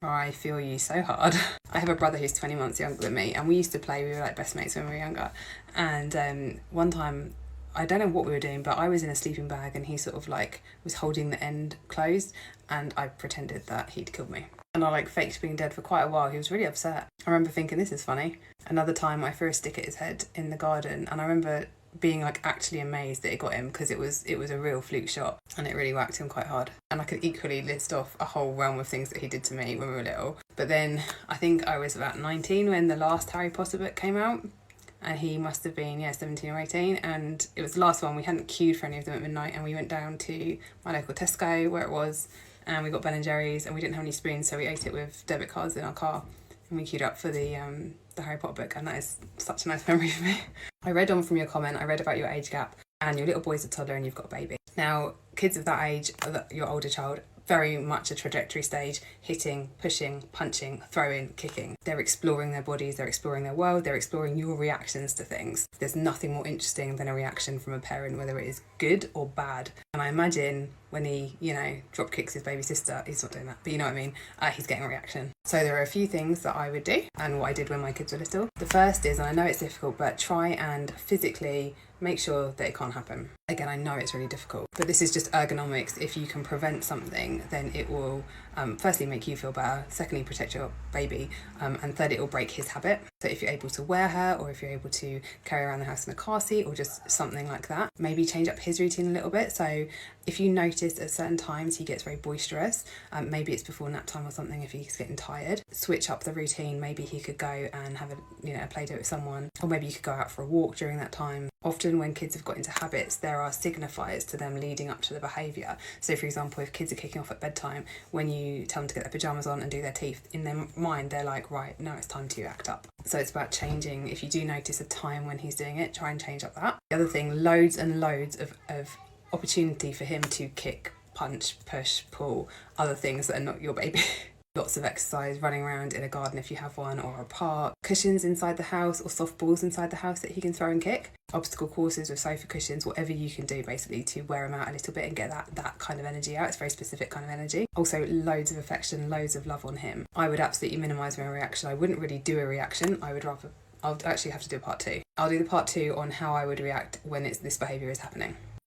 I feel you so hard. I have a brother who's 20 months younger than me, and we used to play, we were like best mates when we were younger. And one time, I don't know what we were doing, but I was in a sleeping bag and he sort of like was holding the end closed, and I pretended that he'd killed me. And I like faked being dead for quite a while. He was really upset. I remember thinking, this is funny. Another time I threw a stick at his head in the garden, and I remember being like actually amazed that it got him, because it was a real fluke shot and it really whacked him quite hard. And I could equally list off a whole realm of things that he did to me when we were little. But then I think I was about 19 when the last Harry Potter book came out, and he must have been 17 or 18, and it was the last one. We hadn't queued for any of them at midnight, and we went down to my local Tesco where it was, and we got Ben and Jerry's, and we didn't have any spoons, so we ate it with debit cards in our car, and we queued up for the Harry Potter book, and that is such a nice memory for me. I read on from your comment, I read about your age gap, and your little boy's a toddler and you've got a baby. Now, kids of that age, your older child, very much a trajectory stage, hitting, pushing, punching, throwing, kicking. They're exploring their bodies, they're exploring their world, they're exploring your reactions to things. There's nothing more interesting than a reaction from a parent, whether it is good or bad. And I imagine when he, drop kicks his baby sister, he's not doing that, but you know what I mean, he's getting a reaction. So there are a few things that I would do, and what I did when my kids were little. The first is, and I know it's difficult, but try and physically make sure that it can't happen. Again, I know it's really difficult, but this is just ergonomics. If you can prevent something, then it will firstly make you feel better, secondly protect your baby, and third, it will break his habit. So if you're able to wear her, or if you're able to carry around the house in a car seat, or just something like that, maybe change up his routine a little bit. So if you notice at certain times he gets very boisterous, maybe it's before nap time or something, if he's getting tired, switch up the routine. Maybe he could go and have a play date with someone, or maybe you could go out for a walk during that time. Often when kids have got into habits, there are signifiers to them leading up to the behaviour. So for example, if kids are kicking off at bedtime, when you tell them to get their pyjamas on and do their teeth, in their mind they're like, right, now it's time to act up. So it's about changing. If you do notice a time when he's doing it, try and change up that. The other thing, loads and loads of opportunity for him to kick, punch, push, pull, other things that are not your baby. Lots of exercise, running around in a garden if you have one, or a park, cushions inside the house, or soft balls inside the house that he can throw and kick, obstacle courses with sofa cushions, whatever you can do basically to wear him out a little bit and get that kind of energy out. It's a very specific kind of energy. Also, loads of affection, loads of love on him. I would absolutely minimise my reaction. I wouldn't really do a reaction. I'll actually have to do a part 2. I'll do the part 2 on how I would react when this behaviour is happening.